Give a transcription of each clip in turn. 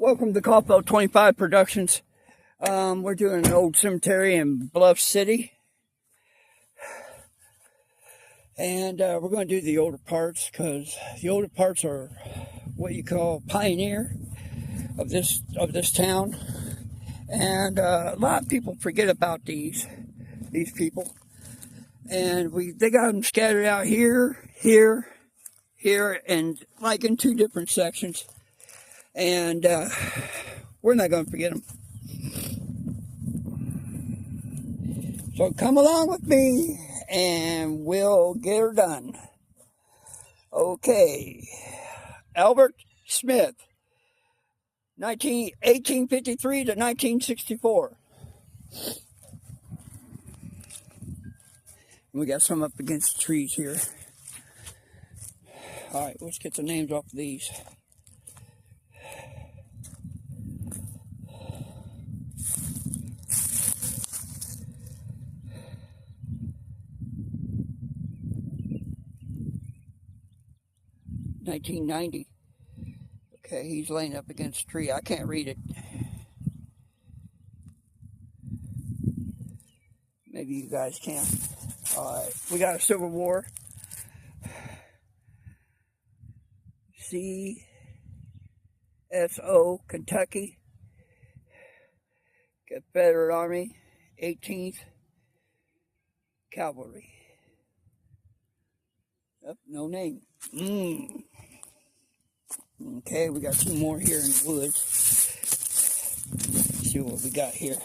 Welcome to Coffbell 25 Productions. We're doing an old cemetery in Bluff City. And we're going to do the older parts because the older parts are what you call pioneer of this town. And a lot of people forget about these people. And they got them scattered out here, and like in two different sections. And we're not going to forget them. So come along with me and we'll get her done. Okay. Albert Smith, 1853 to 1964. We got some up against the trees here. All right, let's get the names off of these. $1990. Okay, he's laying up against a tree. I can't read it. Maybe you guys can. All right, we got a Civil War. CSO, Kentucky. Confederate Army, 18th Cavalry. Yep, no name. Okay, we got two more here in the woods. Let's see what we got here.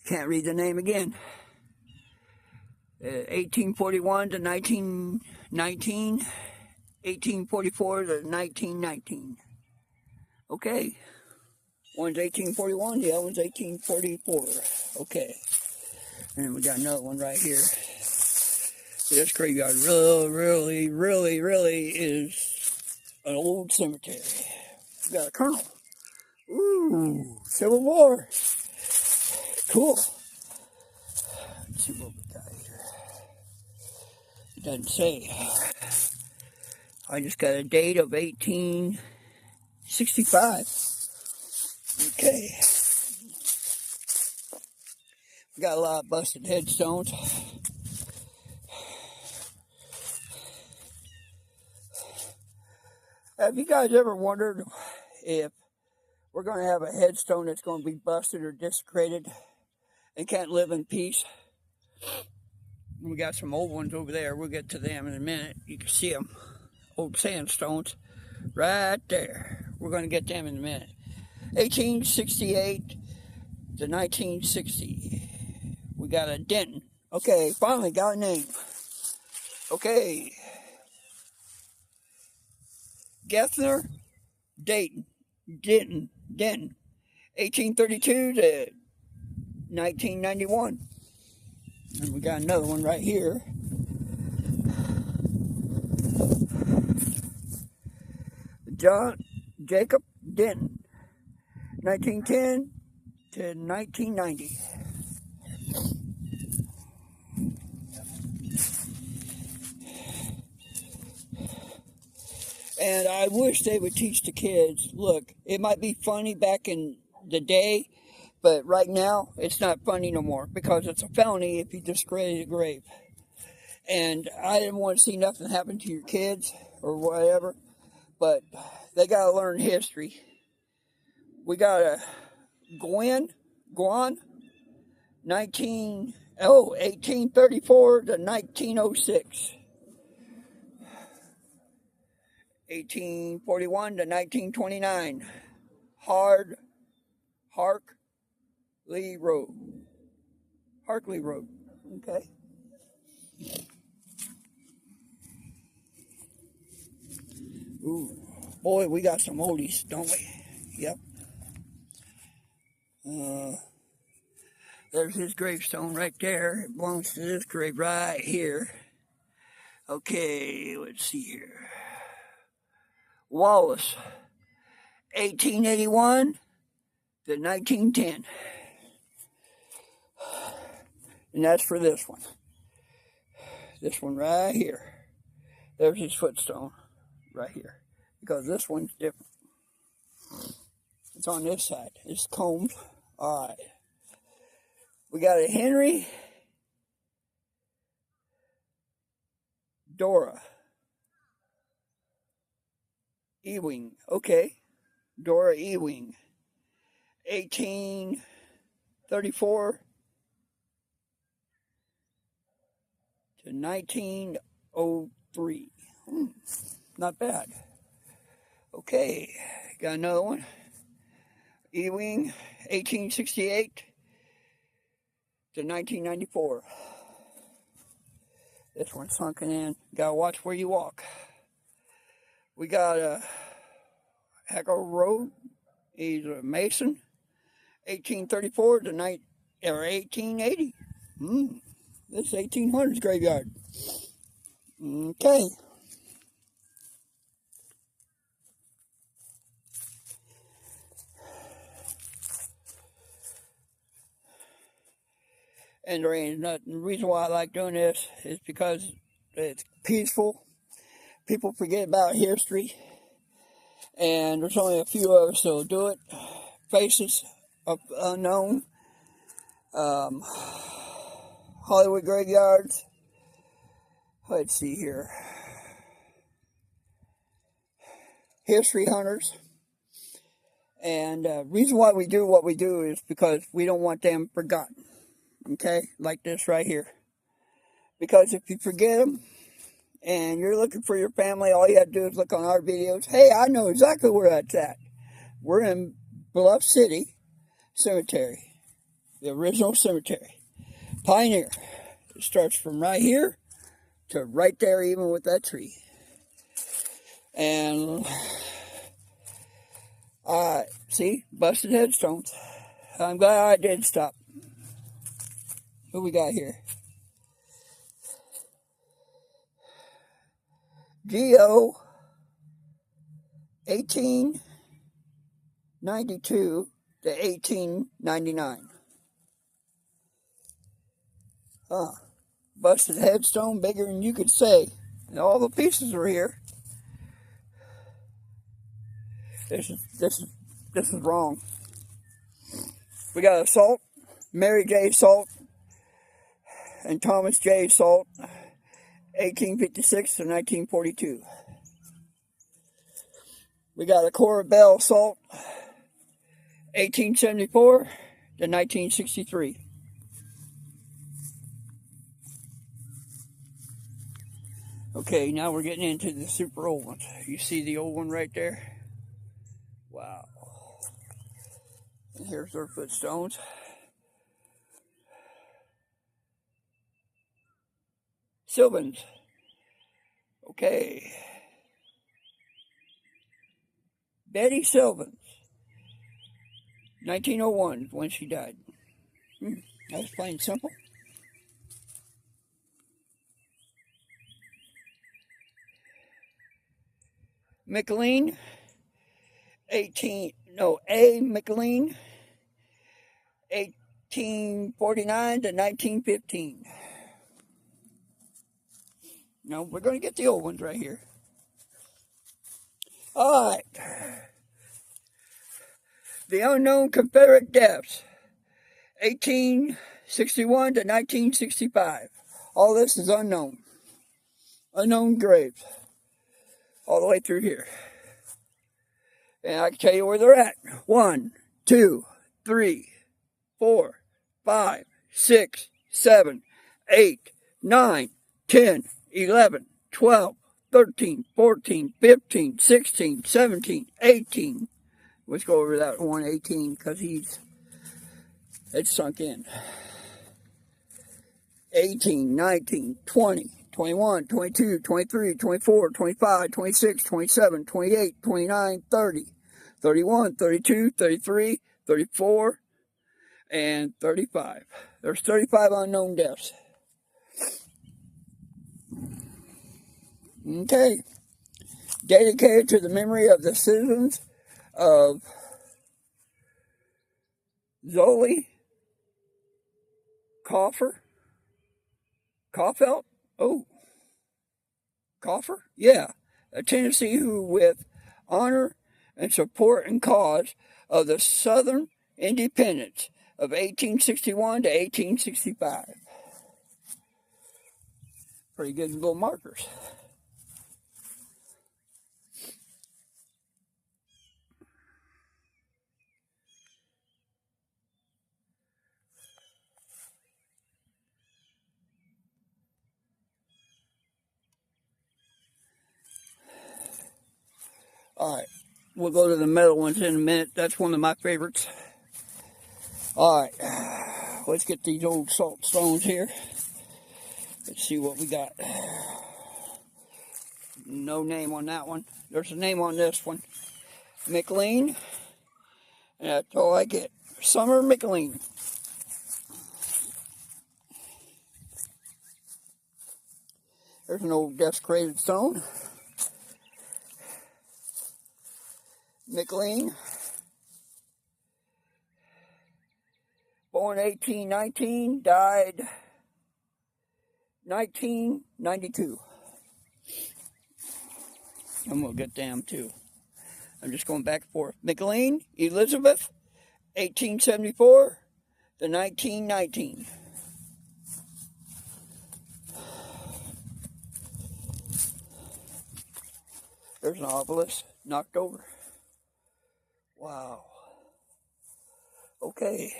Can't read the name again. 1841 to 1919. 1844 to 1919. Okay. One's 1841, the other one's 1844. Okay. And we got another one right here. This graveyard really is an old cemetery. We got a colonel. Ooh, Civil War. Cool. Let's see what we got here. It doesn't say. I just got a date of 1865. Okay. We got a lot of busted headstones. Have you guys ever wondered if we're going to have a headstone that's going to be busted or desecrated and can't live in peace? We got some old ones over there. We'll get to them in a minute. You can see them. Old sandstones right there. We're going to get them in a minute. 1868 to 1960. We got a Denton. Okay, finally got a name. Okay. Gethner Denton. 1832 to 1991. And we got another one right here. Jacob Denton. 1910 to 1990. And I wish they would teach the kids, look, it might be funny back in the day, but right now it's not funny no more because it's a felony if you desecrate a grave. And I didn't want to see nothing happen to your kids or whatever, but they got to learn history. We got a Guan, 1834 to 1906. 1841 to 1929. Harkley Road. Okay. Ooh, boy, we got some oldies, don't we? Yep. There's his gravestone right there. It belongs to this grave right here. Okay, let's see here. Wallace, 1881 to 1910. And that's for this one. This one right here. There's his footstone. right here, because this one's different. It's on this side. It's combed. All right. We got a Henry, Dora, Ewing. Okay. Dora Ewing. 1834 to 1903. Not bad. Okay. Got another one. Ewing, 1868 to 1994. This one's sunken in. Gotta watch where you walk. We got a Hackle Road. He's a Mason, 1834 to 1880. This 1800s graveyard. Okay. And there ain't nothing. The reason why I like doing this is because it's peaceful. People forget about history. And there's only a few of us that'll do it. Faces of unknown. Hollywood graveyards. Let's see here. History hunters. And reason why we do what we do is because we don't want them forgotten. Okay, like this right here. Because if you forget them and you're looking for your family, all you have to do is look on our videos. Hey, I know exactly where that's at. We're in Bluff City Cemetery, the original cemetery. Pioneer. It starts from right here to right there, even with that tree. And see, busted headstones. I'm glad I did stop. Who we got here? Geo 1892 to 1899. Busted headstone, bigger than you could say. And all the pieces are here. This is wrong. We got a Salt, Mary J. Salt, and Thomas J. Salt, 1856 to 1942. We got a Cora Bell Salt, 1874 to 1963. Okay, now we're getting into the super old ones. You see the old one right there? Wow. And here's their footstones. Sylvans. Okay. Betty Sylvans. 1901 when she died. That was plain simple. McLean. A. McLean. 1849 to 1915. No, we're going to get the old ones right here. All right. The unknown Confederate deaths, 1861 to 1965. All this is unknown. Unknown graves. All the way through here. And I can tell you where they're at. 1, 2, 3, 4, 5, 6, 7, 8, 9, 10, 11, 12, 13, 14, 15, 16, 17, 18. Let's go over that 118 because it's sunk in. 18, 19, 20, 21, 22, 23, 24, 25, 26, 27, 28, 29, 30, 31, 32, 33, 34, and 35. There's 35 unknown deaths. Okay. Dedicated to the memory of the citizens of Zoli, Kaufelt? Oh. Coffer? Yeah. a Tennessee who, with honor and support and cause of the Southern independence of 1861 to 1865. Pretty good little markers. All right, we'll go to the metal ones in a minute. That's one of my favorites. All right, let's get these old salt stones here. Let's see what we got. No name on that one. There's a name on this one. McLean. And that's all I get. Summer McLean. There's an old desecrated stone. McLean. Born 1819, died 1992. I'm going to get them too. I'm just going back and forth. McLean, Elizabeth, 1874 to 1919. There's an obelisk knocked over. Wow. Okay.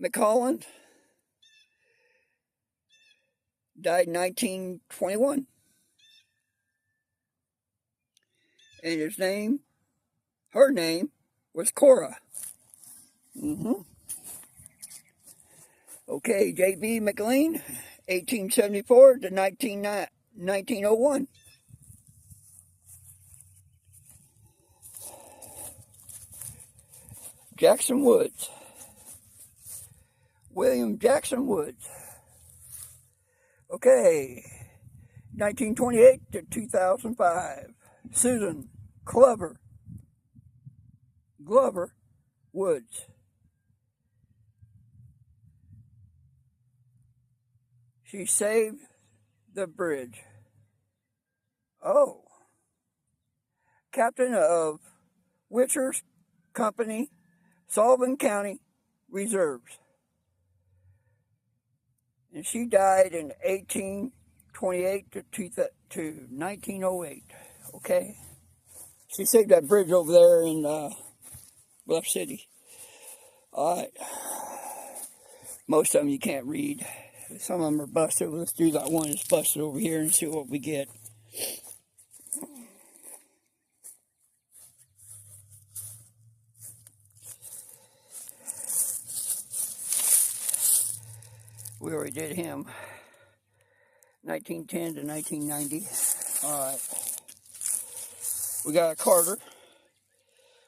McCollin died in 1921. And his name, her name, was Cora. Okay, J.B. McLean, 1874 to 1901. Jackson Woods. William Jackson Woods. Okay, 1928 to 2005. Susan Glover Woods. She saved the bridge. Oh. Captain of Witcher's Company, Sullivan County Reserves. And she died in 1828 to 1908. Okay. She saved that bridge over there in Bluff City. All right. Most of them you can't read. Some of them are busted. Let's do that one that's busted over here and see what we get. We already did him. 1910 to 1990. All right. We got a Carter.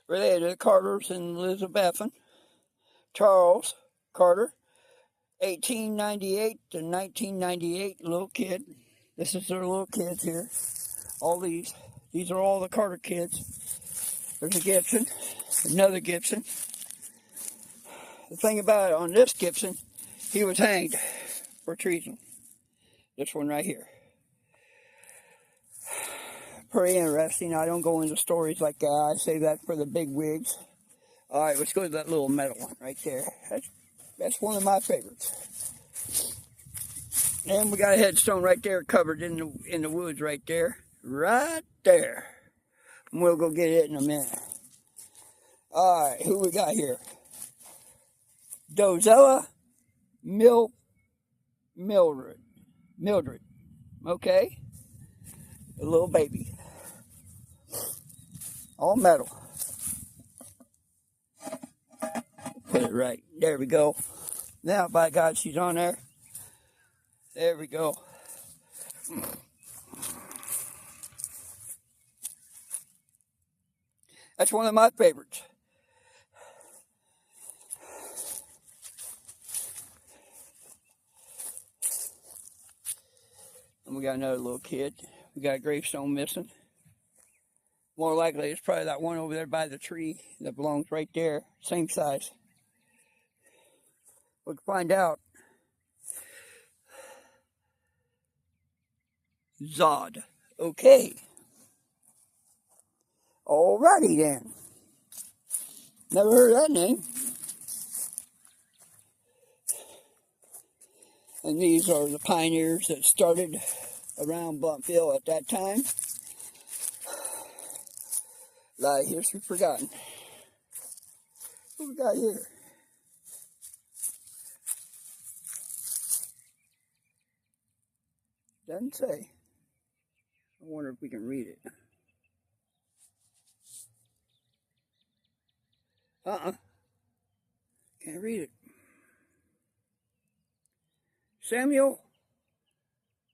Related to the Carters and Elizabethan. Charles Carter. 1898 to 1998. Little kid. This is their little kids here. All these. These are all the Carter kids. There's a Gibson. Another Gibson. The thing about it, on this Gibson, he was hanged for treason. This one right here. Pretty interesting. I don't go into stories like that. I save that for the big wigs. All right, let's go to that little metal one right there. That's one of my favorites. And we got a headstone right there covered in the woods right there. Right there. And we'll go get it in a minute. All right, who we got here? Dozella Mildred. Okay. A little baby. All metal. Put it right. There we go. Now, by God, she's on there. There we go. That's one of my favorites. And we got another little kid. We got a gravestone missing. More likely, it's probably that one over there by the tree that belongs right there. Same size. We can find out. Zod. Okay. Alrighty then. Never heard of that name. And these are the pioneers that started around Bluffville at that time. A lot of history forgotten. What we got here? Doesn't say. I wonder if we can read it. Can't read it. Samuel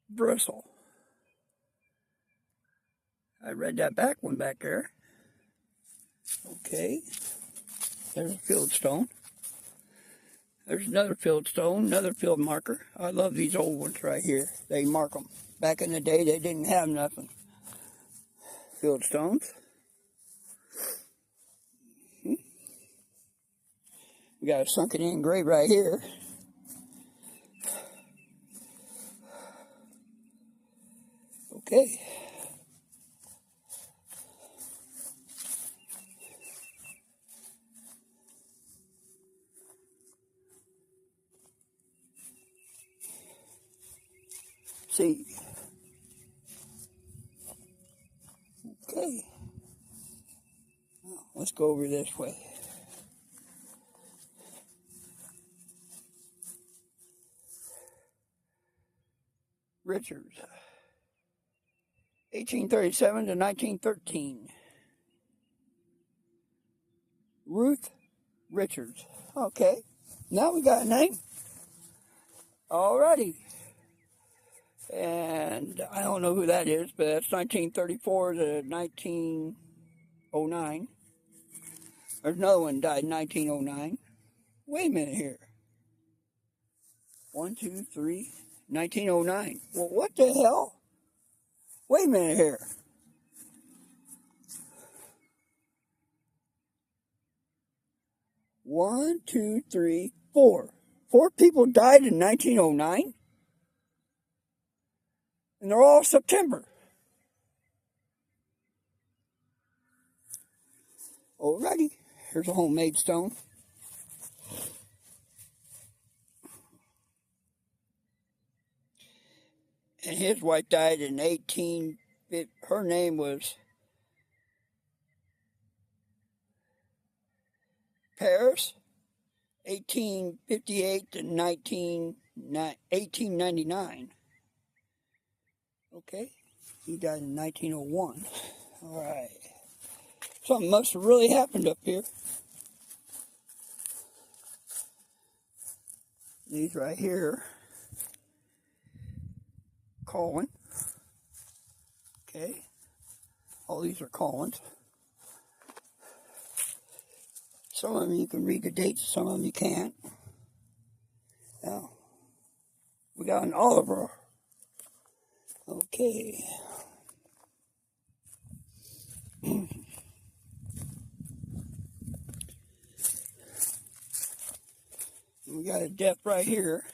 Bristle. I read that back one back there. Okay. There's a field stone. There's another field stone, another field marker. I love these old ones right here. They mark them. Back in the day, they didn't have nothing. Field stones. We got a sunken in grave right here. Okay. See. Okay. Now, let's go over this way. Richards. 1837 to 1913. Ruth Richards. Okay. Now we got a name. Alrighty. And I don't know who that is, but that's 1934 to 1909. There's another one died in 1909. Wait a minute here. 1, 2, 3, 1909. Well, what the hell? Wait a minute here. One, two, three, four. 4 people died in 1909? And they're all September. Alrighty. Here's a homemade stone. And his wife died in her name was Paris, 1858 to 1899. Okay, he died in 1901. All right. Something must have really happened up here. These right here. Colin. Okay. All these are Collins. Some of them you can read the dates, some of them you can't. Now, we got an Oliver. Okay. We got a death right here,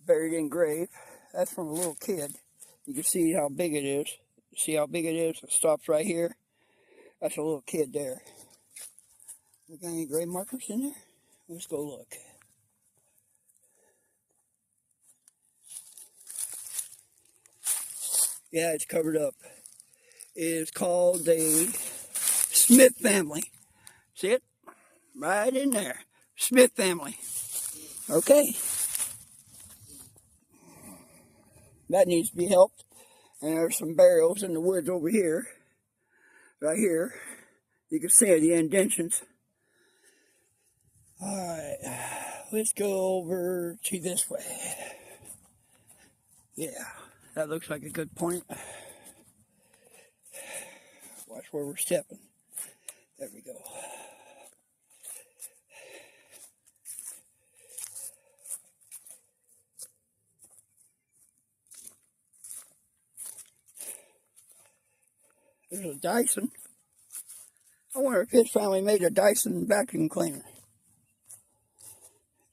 buried in grave. That's from a little kid. You can see how big it is. See how big it is? It stops right here. That's a little kid there. We got any grave markers in there? Let's go look. Yeah, it's covered up. It is called the Smith family. See it? Right in there. Smith family. Okay. That needs to be helped. And there's some burials in the woods over here. Right here. You can see the indentions. Alright. Let's go over to this way. Yeah. That looks like a good point. Watch where we're stepping. There we go. There's a Dyson. I wonder if his family made a Dyson vacuum cleaner.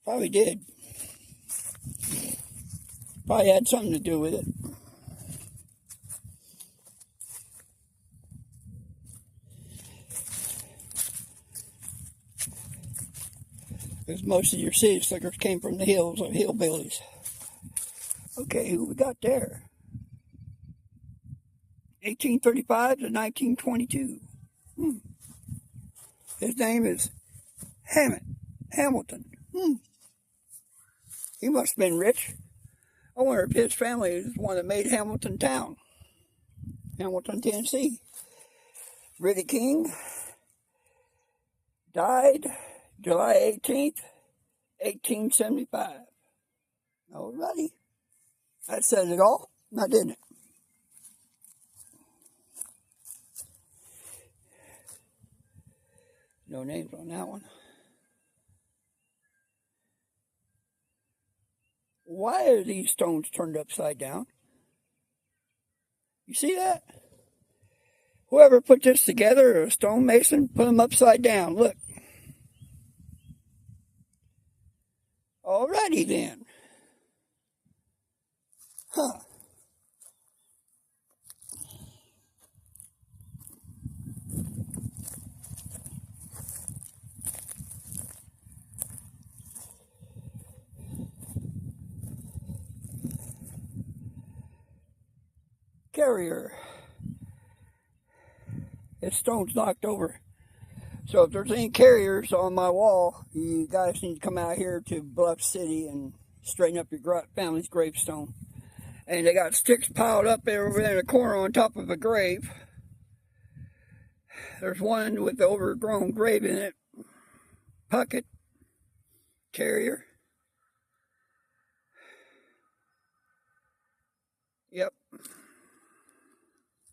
Probably did. Probably had something to do with it. Because most of your city slickers came from the hills or hillbillies. Okay, who we got there? 1835 to 1922. His name is Hamilton. He must have been rich. I wonder if his family is the one that made Hamilton town. Hamilton, Tennessee. Riddick King died July 18th, 1875. Alrighty. That says it all, now didn't it? No names on that one. Why are these stones turned upside down? You see that? Whoever put this together, a stonemason, put them upside down. Look. Alrighty then. Huh. Carrier. This stone's knocked over. So if there's any carriers on my wall, you guys need to come out here to Bluff City and straighten up your family's gravestone. And they got sticks piled up there over there in the corner on top of a grave. There's one with the overgrown grave in it. Puckett. Carrier. Yep.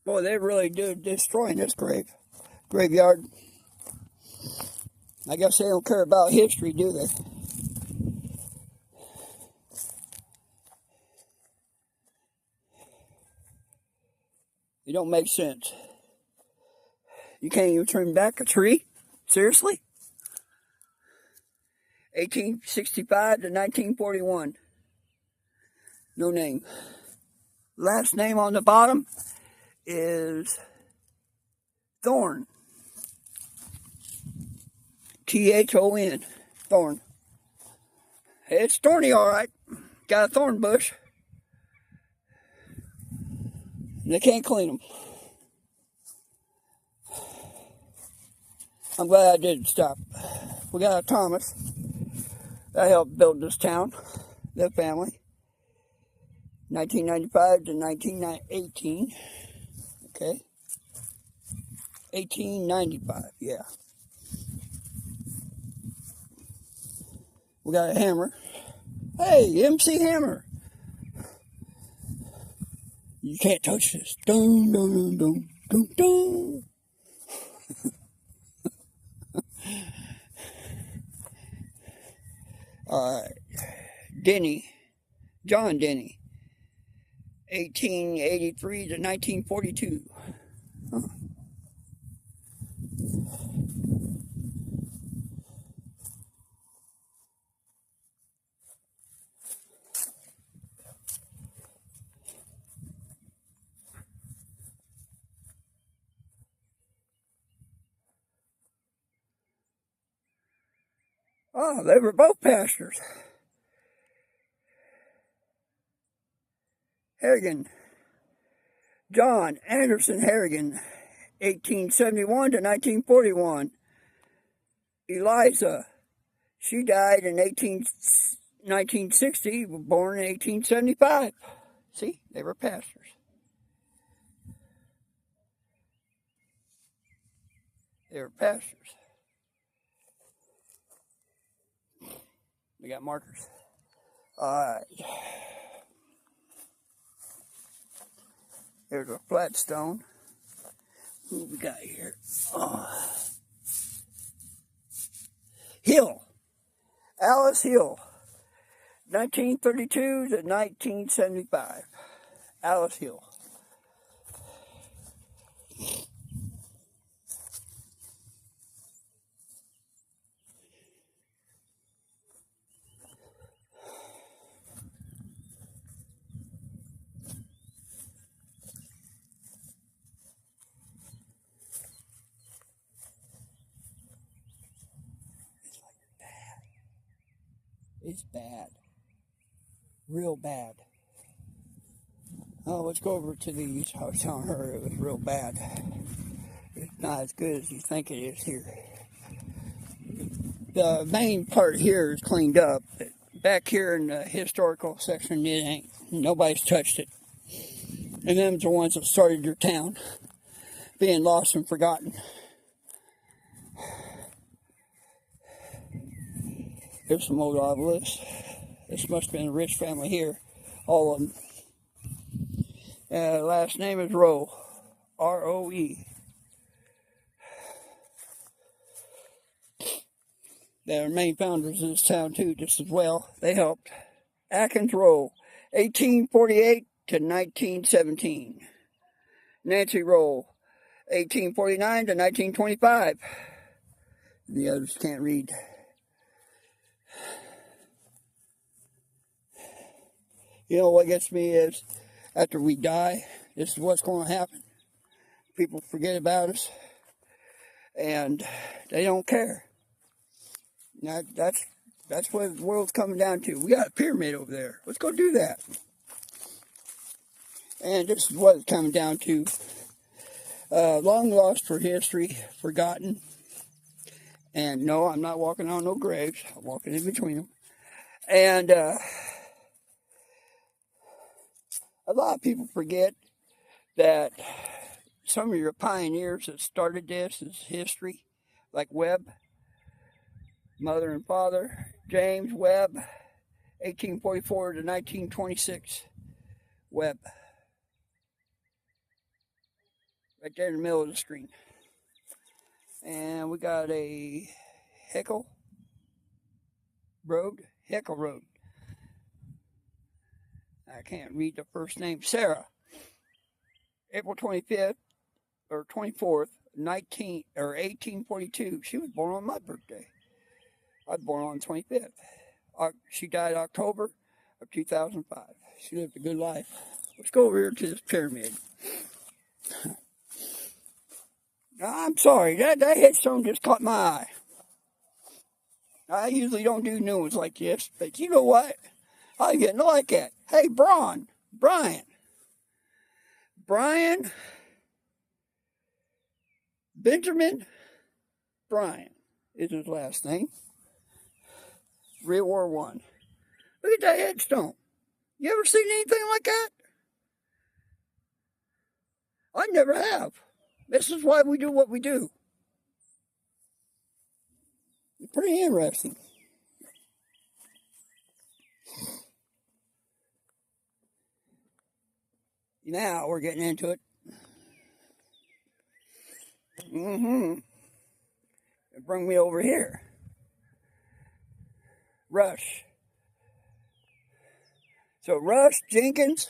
Boy, they really do destroying this graveyard. I guess they don't care about history, do they? It don't make sense. You can't even trim back a tree? Seriously? 1865 to 1941. No name. Last name on the bottom is Thorn. Thon. Thorn. It's thorny, all right. Got a thorn bush. And they can't clean them. I'm glad I didn't stop. We got a Thomas that helped build this town, their family. 1995 to 1918. Okay. 1895, yeah. We got a hammer. Hey, MC Hammer. You can't touch this. Dun, dun, dun, dun, dun. All right. Denny. John Denny. 1883 to 1942. Huh. Oh, they were both pastors. Harrigan. John Anderson Harrigan, 1871 to 1941. Eliza, she died in 1960, born in 1875. See, they were pastors. They were pastors. We got markers. All right. There's a flat stone. Who we got here? Oh. Hill. Alice Hill. 1932 to 1975. Alice Hill. It's bad. Real bad. Oh, let's go over to these. I was telling her it was real bad. It's not as good as you think it is here. The main part here is cleaned up. Back here in the historical section, it ain't. Nobody's touched it. And them's the ones that started your town being lost and forgotten. Here's some old obelisks. This must have been a rich family here. All of them. Last name is Rowe. R-O-E. They're main founders of this town too, just as well. They helped. Atkins Rowe, 1848 to 1917. Nancy Rowe, 1849 to 1925. The others can't read. You know what gets me is, after we die, this is what's going to happen. People forget about us, and they don't care. Now, that's what the world's coming down to. We got a pyramid over there. Let's go do that. And this is what it's coming down to. Long lost for history, forgotten. And no, I'm not walking on no graves. I'm walking in between them. And a lot of people forget that some of your pioneers that started this is history, like Webb. Mother and father, James Webb, 1844 to 1926. Webb. Right there in the middle of the screen. And we got a Heckle Road. I can't read the first name. Sarah. April 25th or 24th, 1842. She was born on my birthday. I was born on the 25th. She died October of 2005. She lived a good life. Let's go over here to this pyramid. I'm sorry, that headstone just caught my eye. I usually don't do new ones like this, but you know what? I'm getting to like that. Hey, Brian Benjamin Bryan is his last name. World War I. Look at that headstone. You ever seen anything like that? I never have. This is why we do what we do. It's pretty interesting. Now we're getting into it. Bring me over here. Rush. So Rush, Jenkins,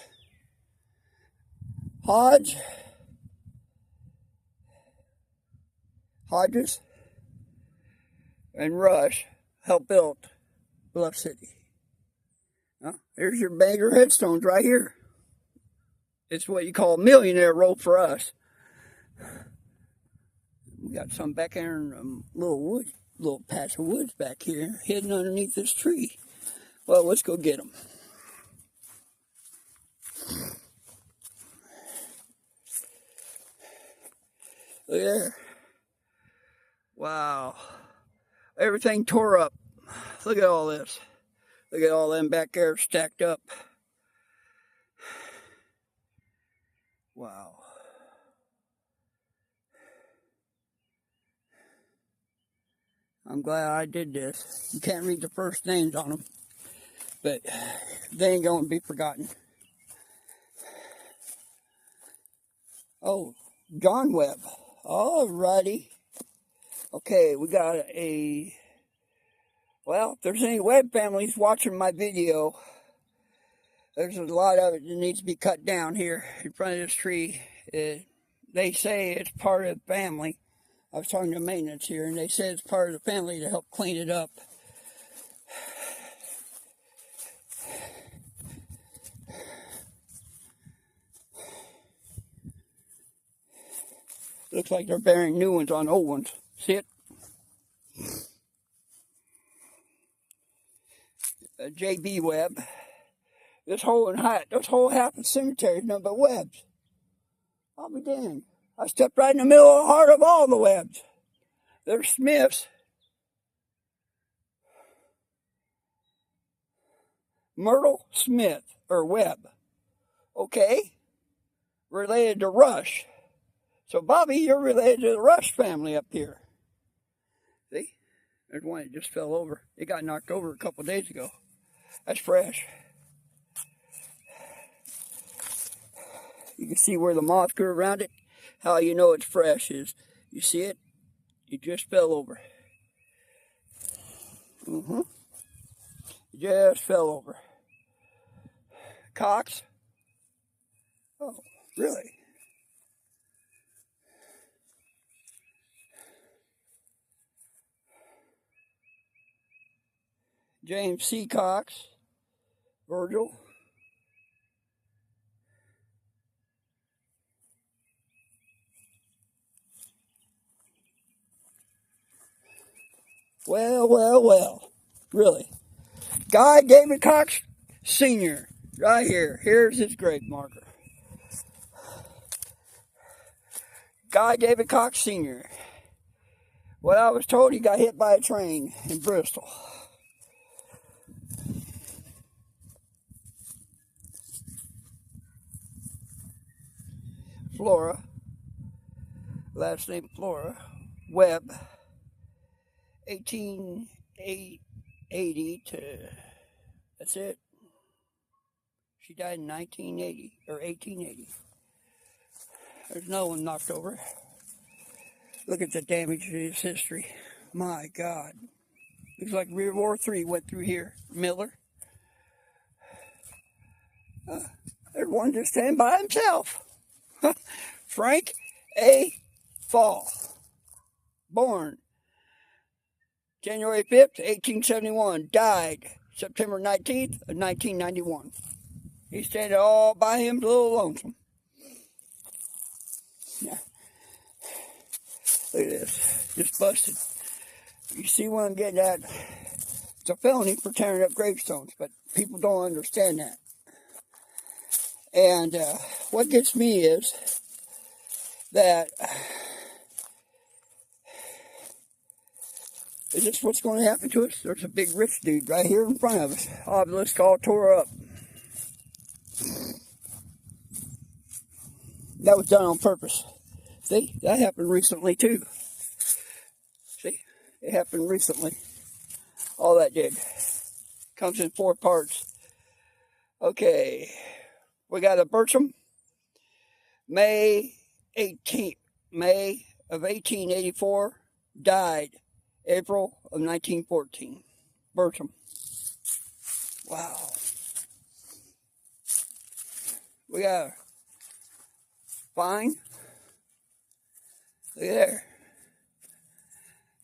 Hodges, and Rush helped build Bluff City. There's your Banger headstones right here. It's what you call a millionaire row for us. We got some back there in a little patch of woods back here, hidden underneath this tree. Well, let's go get them. Look there. Wow. Everything tore up. Look at all this. Look at all them back there stacked up. Wow. I'm glad I did this. You can't read the first names on them, but they ain't going to be forgotten. Oh, John Webb. Alrighty. Okay, we got well, if there's any Webb families watching my video, there's a lot of it that needs to be cut down here in front of this tree. They say it's part of the family. I was talking to maintenance here, and they said it's part of the family to help clean it up. Looks like they're burying new ones on old ones. See it? JB web. This whole half of cemetery is nothing but webs. I'll be damned. I stepped right in the middle of the heart of all the webs. There's Smiths. Myrtle Smith, or Webb. Okay? Related to Rush. So, Bobby, you're related to the Rush family up here. See? There's one that just fell over. It got knocked over a couple days ago. That's fresh. You can see where the moth grew around it. How you know it's fresh is, you see it? It just fell over. It just fell over. Cox. Oh, really? James C. Cox. Virgil. Well. Really. Guy David Cox Sr. Right here. Here's his grave marker. Guy David Cox Sr. What I was told, he got hit by a train in Bristol. Flora. Last name Flora. Webb. 1880 to, that's it. She died in 1980, or 1880. There's no one knocked over. Look at the damage to his history. My God. Looks like World War III went through here. Miller. There's one just standing by himself. Frank A. Fall. Born January 5th, 1871. Died September 19th of 1991. He's standing all by him, a little lonesome. Yeah. Look at this. Just busted. You see what I'm getting at? It's a felony for tearing up gravestones, but people don't understand that. And what gets me is that, is this what's going to happen to us? There's a big rich dude right here in front of us. Obelisk all tore up. That was done on purpose. See, that happened recently too. See, it happened recently. All that did. Comes in 4 parts. Okay, we got a Bircham. May of 1884. Died April of 1914. Bircham. Wow. We got a Fine. Look there.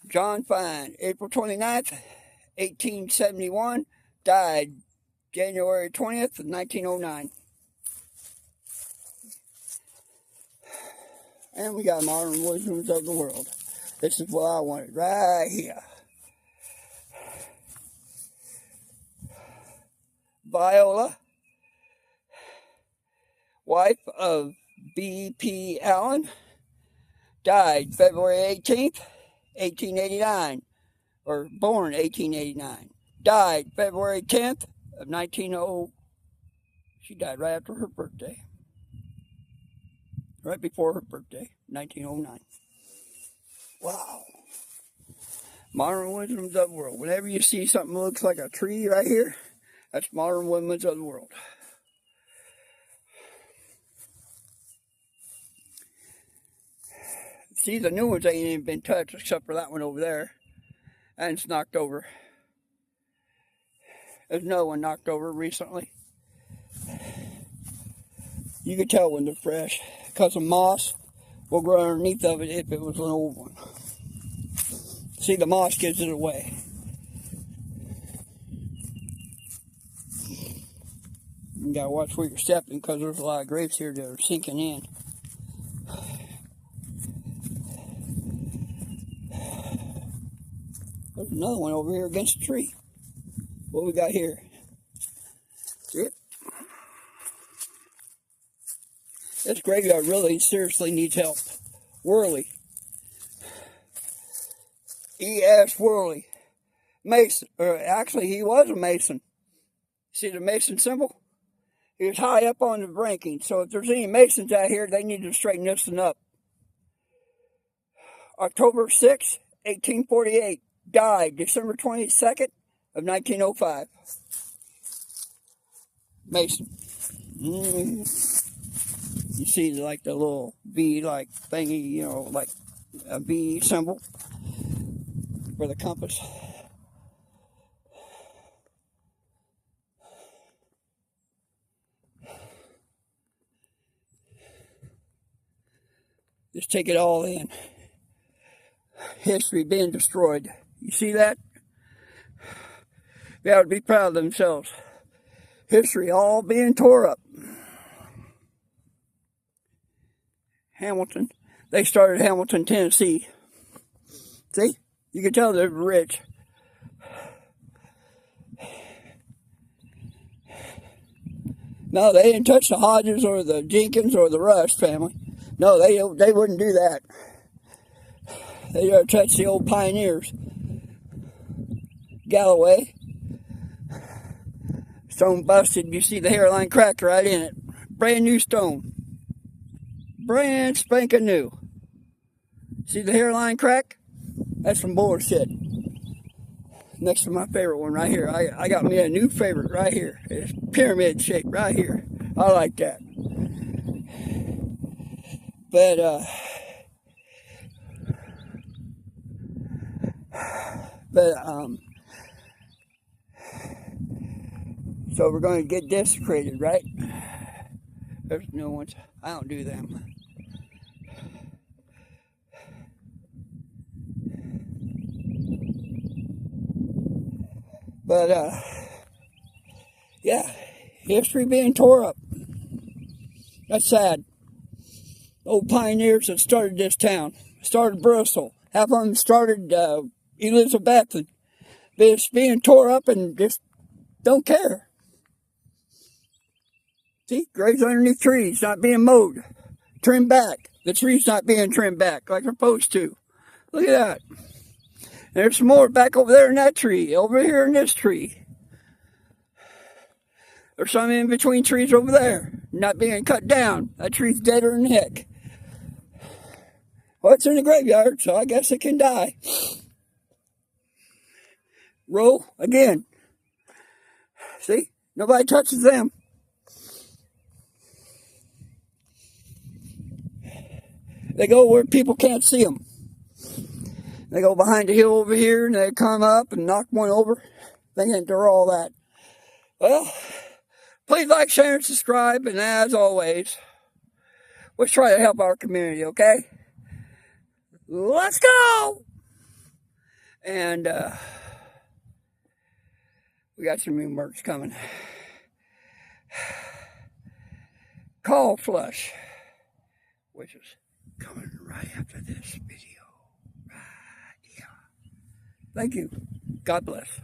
John Fine, April 29th, 1871. Died January 20th of 1909. And we got Modern Wisdoms of the World. This is what I wanted right here. Viola, wife of B.P. Allen, died February 18th, 1889, or born 1889. Died February 10th of 1900. She died right after her birthday. Right before her birthday, 1909. Wow. Modern Wisdoms of the World. Whenever you see something that looks like a tree right here, that's Modern Wisdoms of the World. See, the new ones ain't even been touched except for that one over there. And it's knocked over. There's another one knocked over recently. You can tell when they're fresh, because the moss will grow underneath of it if it was an old one. See, the moss gives it away. You gotta watch where you're stepping, because there's a lot of grapes here that are sinking in. There's another one over here against the tree. What we got here? This graveyard really seriously needs help. Worley. E.S. Worley. Mason. Or actually, he was a Mason. See the Mason symbol? He was high up on the ranking. So if there's any Masons out here, they need to straighten this one up. October 6, 1848. Died December 22nd of 1905. Mason. You see like the little V like thingy, you know, like a V symbol for the compass. Just take it all in. History being destroyed. You see that? They ought to be proud of themselves. History all being tore up. Hamilton. They started Hamilton, Tennessee. See? You can tell they're rich. No, they didn't touch the Hodges or the Jenkins or the Rush family. No, they wouldn't do that. They touched the old pioneers. Galloway. Stone busted. You see the hairline cracked right in it. Brand new stone. Brand spanking new. See the hairline crack? That's some bullshit. Next to my favorite one right here. I got me a new favorite right here. It's pyramid shape right here. I like that. But so we're going to get desecrated, right? There's new ones. I don't do them. But yeah, history being tore up. That's sad. Old pioneers that started this town, started Bristol. Half of them started Elizabethan. It's being tore up and just don't care. See, graves underneath trees, not being mowed, trimmed back. The trees not being trimmed back like they're supposed to. Look at that. There's some more back over there in that tree, over here in this tree. There's some in between trees over there, not being cut down. That tree's deader than heck. Well, it's in the graveyard, so I guess it can die. Row again. See? Nobody touches them. They go where people can't see them. They go behind the hill over here and they come up and knock one over. They can't do all that. Well, please like, share, and subscribe. And as always, let's try to help our community, okay? Let's go! And we got some new merch coming. Call Flush, which is coming right after this video. Right here. Thank you. God bless.